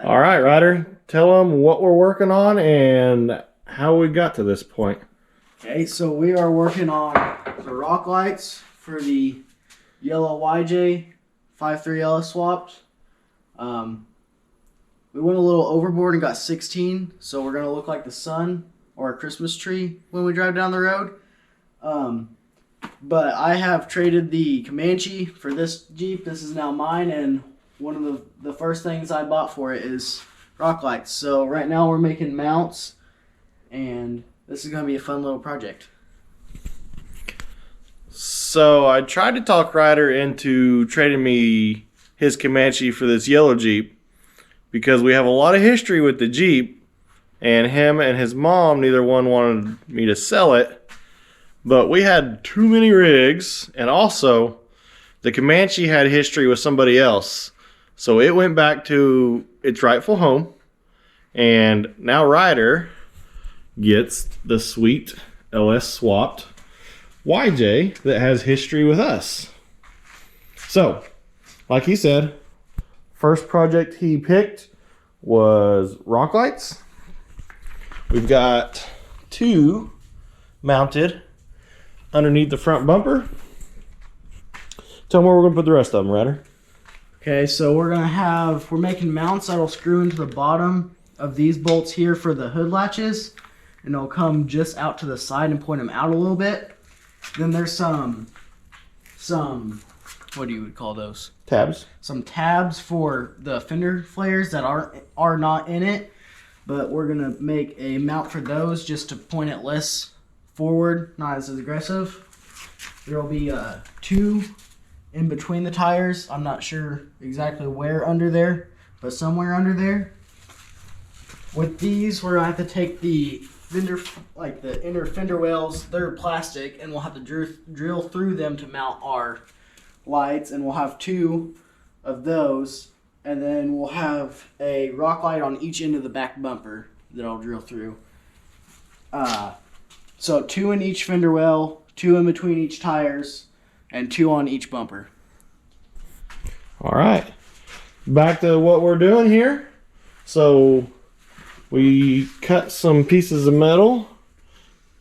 All right, Ryder, tell them what we're working on and how we got to this point. Okay, so we are working on the Rocklights for the yellow YJ 53L swapped. We went a little overboard and got 16, so we're going to look like the sun or a Christmas tree when we drive down the road. But I have traded the Comanche for this Jeep. This is now mine, and one of the first things I bought for it is Rocklights. So right now we're making mounts, and this is going to be a fun little project. So I tried to talk Ryder into trading me his Comanche for this yellow Jeep because we have a lot of history with the Jeep, and him and his mom, neither one wanted me to sell it, but we had too many rigs, and also the Comanche had history with somebody else, so it went back to its rightful home, and now Ryder gets the sweet LS swapped YJ that has history with us. So, like he said, first project he picked was Rocklights. We've got two mounted underneath the front bumper. Tell them where we're going to put the rest of them, Ryder. Okay, so we're making mounts that'll screw into the bottom of these bolts here for the hood latches, and they'll come just out to the side and point them out a little bit. Then there's some what do you would call those? Tabs. Some tabs for the fender flares that are not in it, but we're gonna make a mount for those just to point it less forward, not as aggressive. There'll be two in between the tires. I'm not sure exactly where under there, but somewhere under there. With these, we're gonna have to take the fender, like the inner fender wells, they're plastic, and we'll have to drill through them to mount our lights, and we'll have two of those, and then we'll have a rock light on each end of the back bumper that I'll drill through. So two in each fender well, two in between each tires, and two on each bumper. All right, back to what we're doing here. So we cut some pieces of metal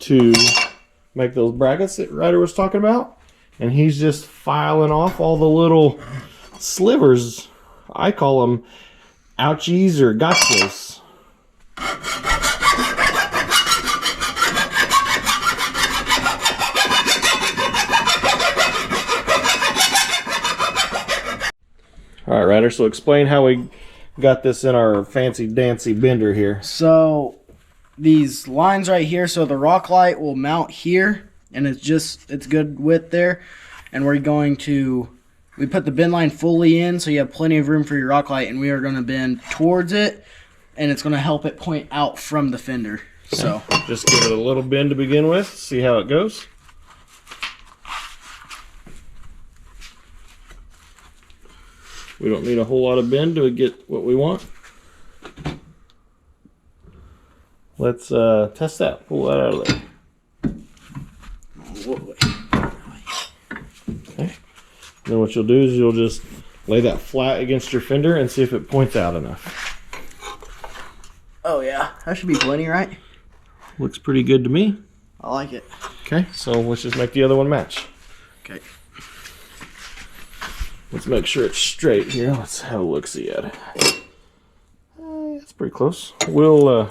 to make those brackets that Ryder was talking about, and he's just filing off all the little slivers. I call them ouchies or gotchas. All right, Ryder, so explain how we got this in our fancy dancy bender here. So these lines right here, so the rock light will mount here, and it's good width there, and we put the bend line fully in so you have plenty of room for your rock light, and we are going to bend towards it, and it's going to help it point out from the fender. Okay. So just give it a little bend to begin with, see how it goes. We don't need a whole lot of bend to get what we want. Let's test that. Pull that out of there. Okay. Then what you'll do is you'll just lay that flat against your fender and see if it points out enough. Oh yeah, that should be plenty, right? Looks pretty good to me. I like it. Okay, so let's just make the other one match. Okay. Let's make sure it's straight here. Let's have a look-see at it. It's pretty close. I'll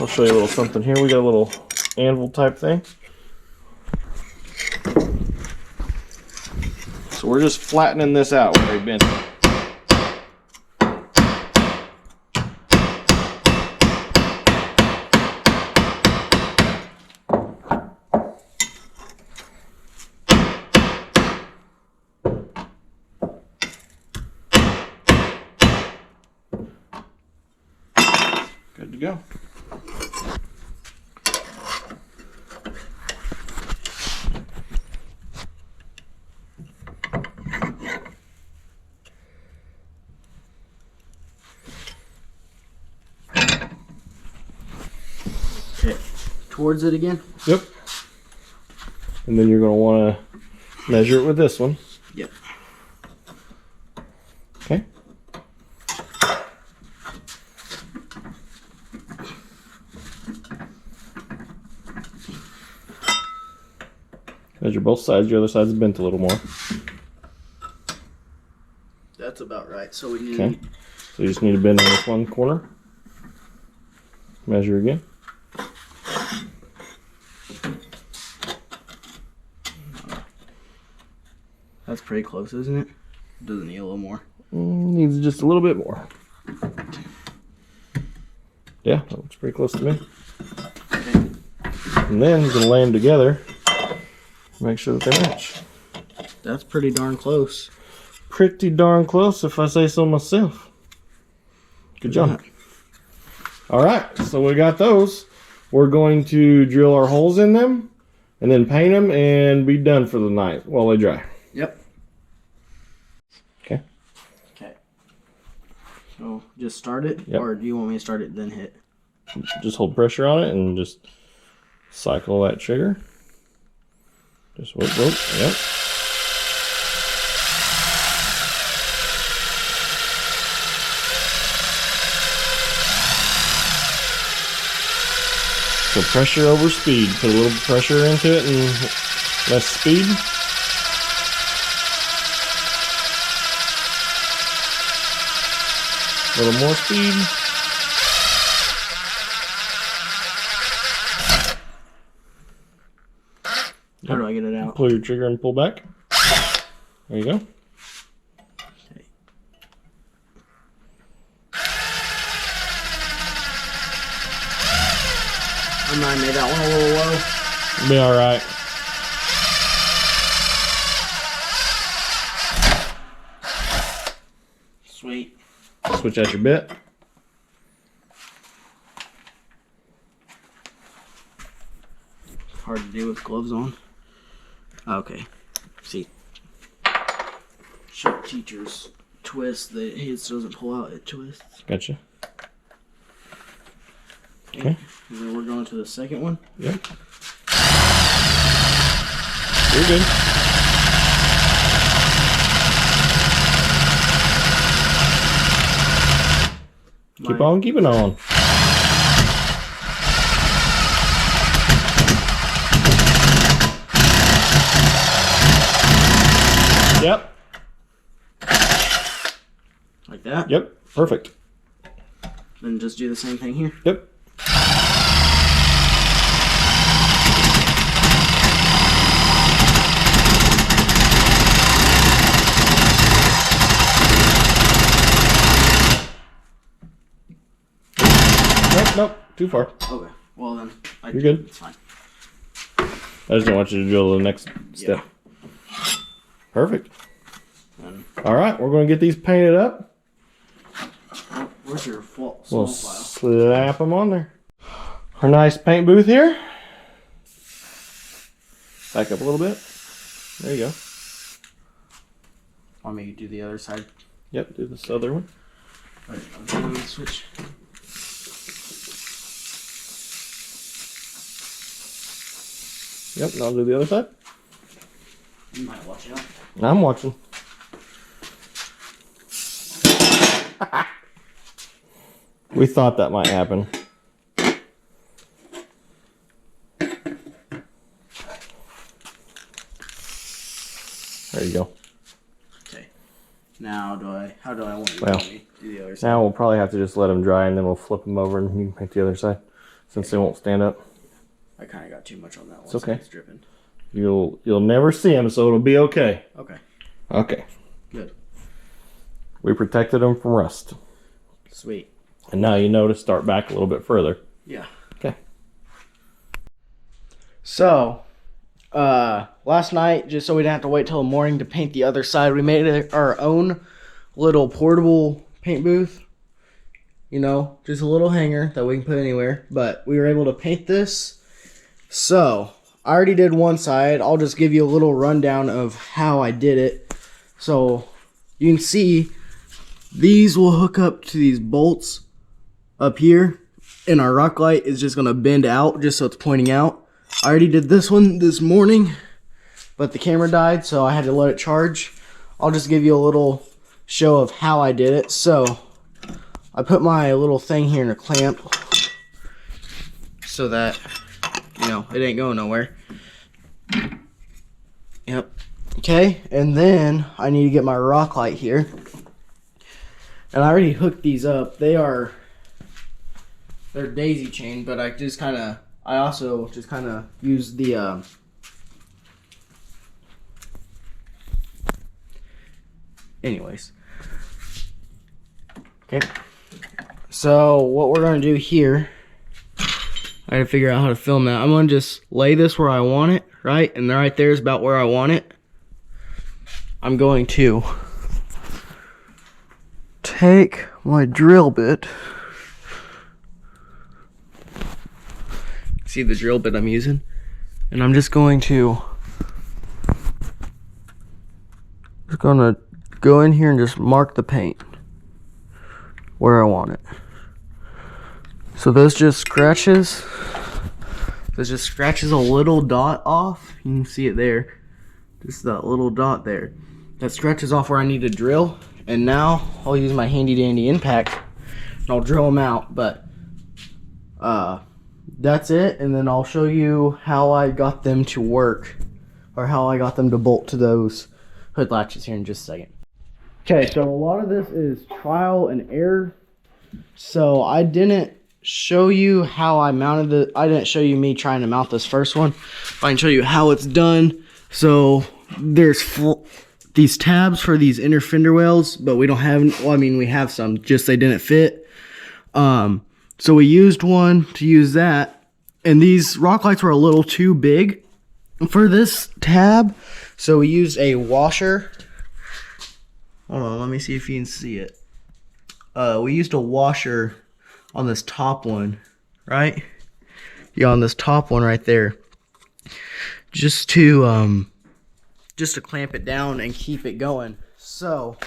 show you a little something here. We got a little anvil type thing. So we're just flattening this out where we bend it. Good to go. Okay, towards it again? Yep. And then you're going to want to measure it with this one. Yep. Okay. Measure both sides. Your other side's bent a little more. That's about right. So we need. Okay. So you just need to bend on this one corner. Measure again. That's pretty close, isn't it? Doesn't need a little more. Needs just a little bit more. Yeah, that looks pretty close to me. Okay. And then you can lay them together. Make sure that they match. That's pretty darn close. Pretty darn close, if I say so myself. Good job. All right, so we got those. We're going to drill our holes in them and then paint them and be done for the night while they dry. Yep. Okay. Okay. So just start it, Yep. or do you want me to start it then hit? Just hold pressure on it and just cycle that trigger. Just whoop, whoop. Yep. So pressure over speed. Put a little pressure into it and less speed. A little more speed. How do I get it out? Pull your trigger and pull back. There you go. Okay. I might have made that one a little low. Be all right. Sweet. Switch out your bit. Hard to do with gloves on. Okay. See. Show teachers twist. His doesn't pull out, it twists. Gotcha. Okay. And then we're going to the second one. Yep. You're good. Keep on keeping on. Yep. Like that? Yep. Perfect. Then just do the same thing here. Yep. Nope. Too far. Okay. Well then. You're good. It's fine. I just don't want you to drill the next step. Yeah. Perfect. Then, All right, we're going to get these painted up. where's your small We'll file? slap them on there. Our nice paint booth here. Back up a little bit. There you go. Want me to do the other side? Yep, do this other one. Alright, I'm going to switch. Yep, and I'll do the other side. You might watch out. I'm watching. We thought that might happen. There you go. Okay. Now how do I want you to Well, do the other side? Now we'll probably have to just let them dry and then we'll flip them over and you can paint the other side since they won't stand up. I kind of got too much on that one. It's okay. So it's dripping. You'll never see them, so it'll be okay. Okay. Okay. Good. We protected them from rust. Sweet. And now you know to start back a little bit further. Yeah. Okay. So, last night, just so we didn't have to wait till the morning to paint the other side, we made our own little portable paint booth. You know, just a little hanger that we can put anywhere. But we were able to paint this. So, I already did one side. I'll just give you a little rundown of how I did it. So, you can see these will hook up to these bolts up here. And our rock light is just going to bend out just so it's pointing out. I already did this one this morning, but the camera died, so I had to let it charge. I'll just give you a little show of how I did it. So, I put my little thing here in a clamp so that, you know, it ain't going nowhere. Okay, and then I need to get my rock light here. And I already hooked these up. They're daisy chain, but I also just kind of use the anyways. Okay. So what we're gonna do here, I gotta figure out how to film that. I'm gonna just lay this where I want it, right? And right there is about where I want it. I'm going to take my drill bit. See the drill bit I'm using? And I'm just going to go in here and just mark the paint where I want it. So those just scratches a little dot off. You can see it there. Just that little dot there. That scratches off where I need to drill. And now I'll use my handy dandy impact and I'll drill them out. But that's it. And then I'll show you how I got them to work, or how I got them to bolt to those hood latches here in just a second. Okay, so a lot of this is trial and error. So I didn't show you how I mounted it. I didn't show you me trying to mount this first one. I can show you how it's done. So there's these tabs for these inner fender wells, but we don't have, well, I mean, we have some, just they didn't fit. So we used one to use that, and these rock lights were a little too big for this tab. So we used a washer. Hold on, let me see if you can see it. We used a washer on this top one, right? Yeah, on this top one right there. Just to clamp it down and keep it going. So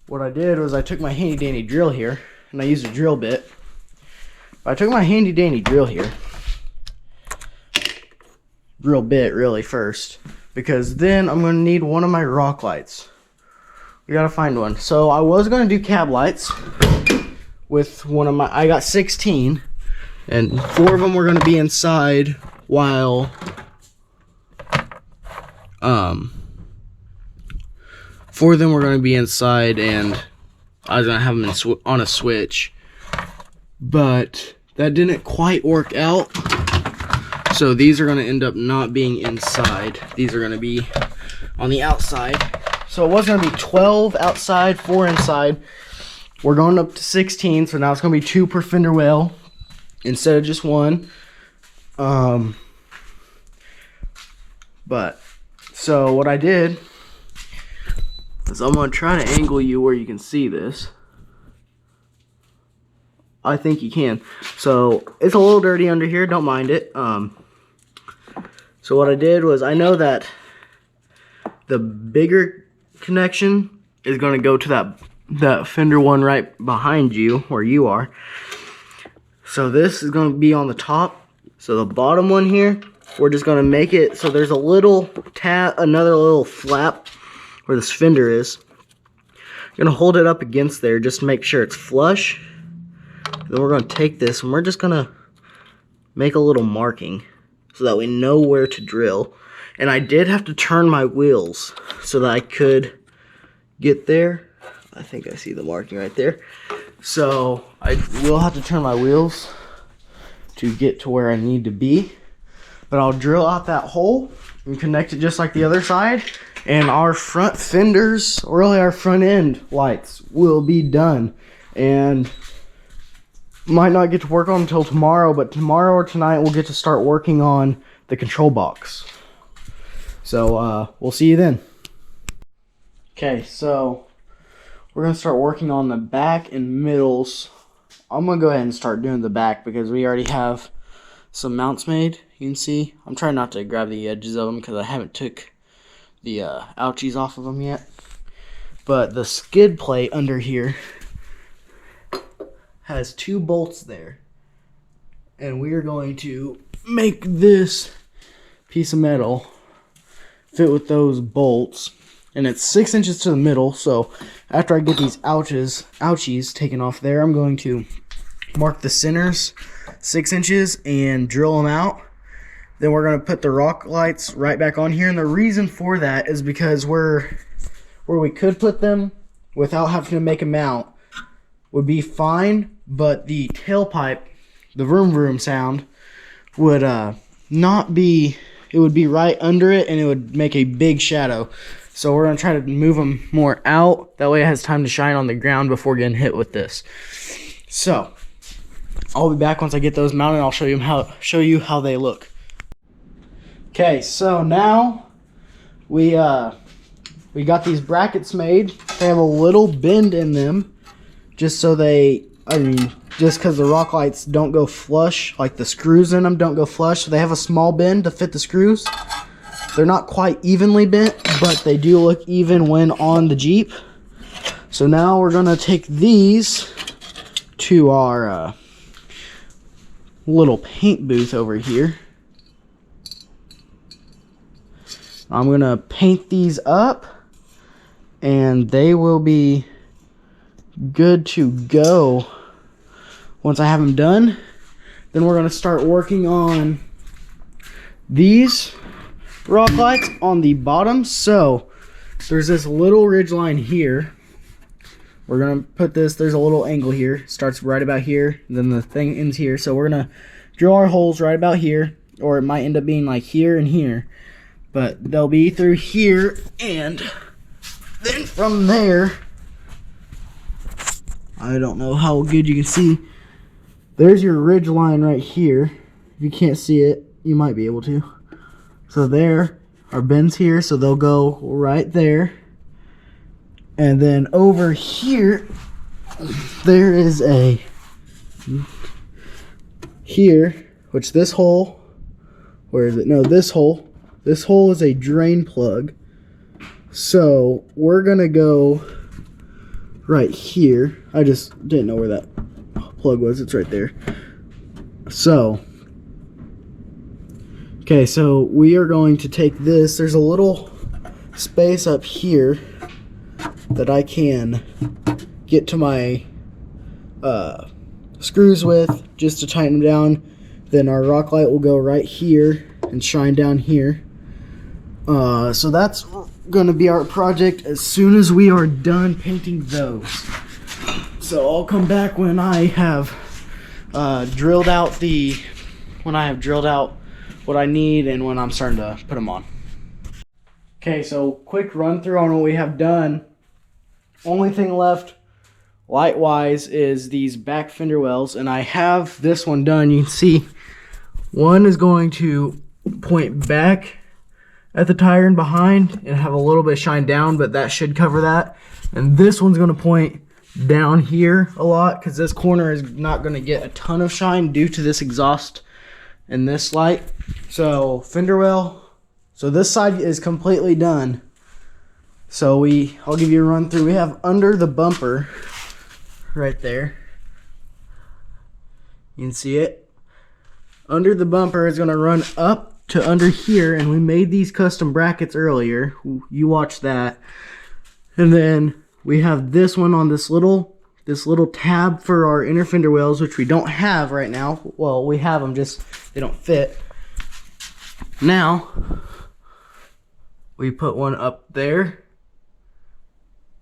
what I did was I took my handy dandy drill here and I used a drill bit. I took my handy dandy drill here, drill bit really first, because then I'm going to need one of my rock lights. We got to find one. So I was going to do cab lights with one of my, I got 16, and 4 of them were going to be inside, while 4 of them were going to be inside, and I was going to have them on a switch. But that didn't quite work out. So these are going to end up not being inside. These are going to be on the outside. So it was going to be 12 outside, 4 inside. We're going up to 16, so now it's going to be 2 per fender well instead of just 1. But so what I did is I'm going to try to angle you where you can see this. I think you can. So it's a little dirty under here, don't mind it. So what I did was, I know that the bigger connection is going to go to that fender one right behind you where you are. So this is going to be on the top. So the bottom one here, we're just going to make it so there's a little another little flap where this fender is. I'm going to hold it up against there just to make sure it's flush. Then we're going to take this and we're just going to make a little marking so that we know where to drill. And I did have to turn my wheels so that I could get there. I think I see the marking right there. So I will have to turn my wheels to get to where I need to be. But I'll drill out that hole and connect it just like the other side. And our front fenders, or really our front end lights, will be done. And might not get to work on until tomorrow, but tomorrow or tonight we'll get to start working on the control box. So we'll see you then. Okay, so we're gonna start working on the back and middles. I'm gonna go ahead and start doing the back because we already have some mounts made. You can see I'm trying not to grab the edges of them because I haven't took the ouchies off of them yet. But the skid plate under here has 2 bolts there, and we are going to make this piece of metal fit with those bolts, and it's 6 inches to the middle. So after I get these ouchies taken off there, I'm going to mark the centers 6 inches and drill them out. Then we're going to put the Rocklights right back on here. And the reason for that is because where we could put them without having to make a mount would be fine, but the tailpipe, the vroom vroom sound, would not be, it would be right under it and it would make a big shadow. So we're going to try to move them more out. That way it has time to shine on the ground before getting hit with this. So I'll be back once I get those mounted. I'll show you how they look. Okay, so now we got these brackets made. They have a little bend in them, just so just because the Rocklights don't go flush, like the screws in them don't go flush, so they have a small bend to fit the screws. They're not quite evenly bent, but they do look even when on the Jeep. So now we're gonna take these to our little paint booth over here. I'm gonna paint these up and they will be good to go once I have them done. Then we're gonna start working on these Rocklights on the bottom. So there's this little ridge line here. We're gonna put this, there's a little angle here, starts right about here, and then the thing ends here. So we're gonna drill our holes right about here, or it might end up being like here and here, but they'll be through here, and then from there, I don't know how good you can see, there's your ridge line right here. If you can't see it, you might be able to. So there are bends here, so they'll go right there. And then over here, there is a, here, which this hole, where is it? No, this hole is a drain plug. So we're gonna go right here. I just didn't know where that plug was. It's right there. So, okay, so we are going to take this. There's a little space up here that I can get to my screws with just to tighten them down. Then our Rocklight will go right here and shine down here. So that's going to be our project as soon as we are done painting those. So I'll come back when I have drilled out what I need and when I'm starting to put them on. Okay, so quick run through on what we have done. Only thing left light wise is these back fender wells, and I have this one done. You can see one is going to point back at the tire and behind and have a little bit of shine down, but that should cover that. And this one's going to point down here a lot because this corner is not going to get a ton of shine due to this exhaust and this light. So fender well, so this side is completely done. So I'll give you a run through. We have under the bumper right there, you can see it. Under the bumper is going to run up to under here, and we made these custom brackets earlier. You watched that. And then we have this one on this little tab for our inner fender wells, which we don't have right now. Well, we have them, just they don't fit. Now we put one up there,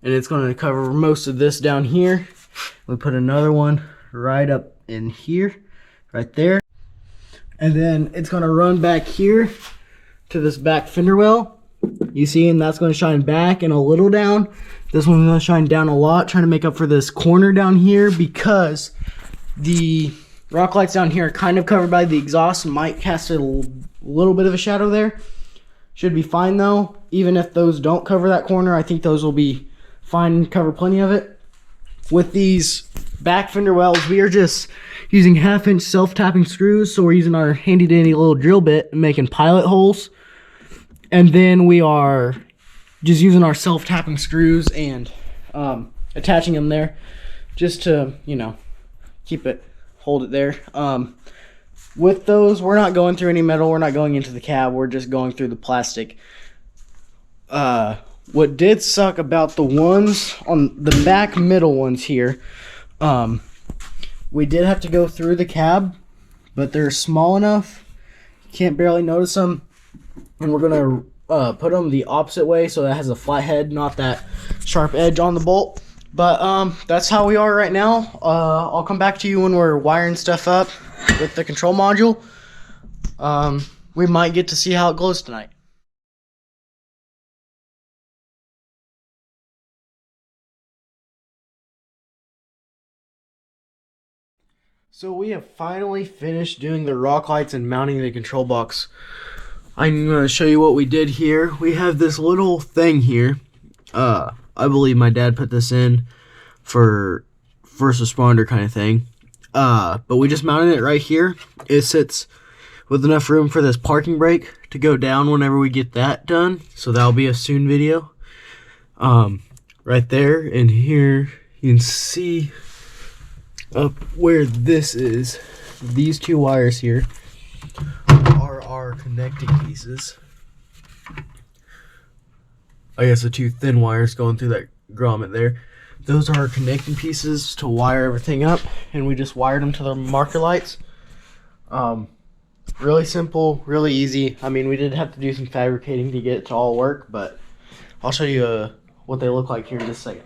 and it's going to cover most of this down here. We put another one right up in here, right there. And then it's going to run back here to this back fender well. You see, and that's going to shine back and a little down. This one's going to shine down a lot, trying to make up for this corner down here because the Rocklights down here are kind of covered by the exhaust and might cast a little bit of a shadow there. Should be fine though. Even if those don't cover that corner, I think those will be fine and cover plenty of it. With these back fender wells, we are just using 1/2-inch self-tapping screws. So we're using our handy dandy little drill bit and making pilot holes. And then we are just using our self-tapping screws and attaching them there just to, hold it there. With those, we're not going through any metal. We're not going into the cab. We're just going through the plastic. What did suck about the ones on the back middle ones here, we did have to go through the cab, but they're small enough can't barely notice them. And we're gonna put them the opposite way so that has a flat head, not that sharp edge on the bolt. But that's how we are right now. I'll come back to you when we're wiring stuff up with the control module. We might get to see how it glows tonight. So we have finally finished doing the rock lights and mounting the control box. I'm going to show you what we did here. We have this little thing here. I believe my dad put this in for first responder kind of thing. But we just mounted it right here. It sits with enough room for this parking brake to go down whenever we get that done. So that'll be a soon video. Right there and here you can see up where this is. These two wires here are our connecting pieces. I guess the two thin wires going through that grommet there. Those are our connecting pieces to wire everything up, and we just wired them to the marker lights. Really simple, really easy. I mean, we did have to do some fabricating to get it to all work, but I'll show you what they look like here in just a second.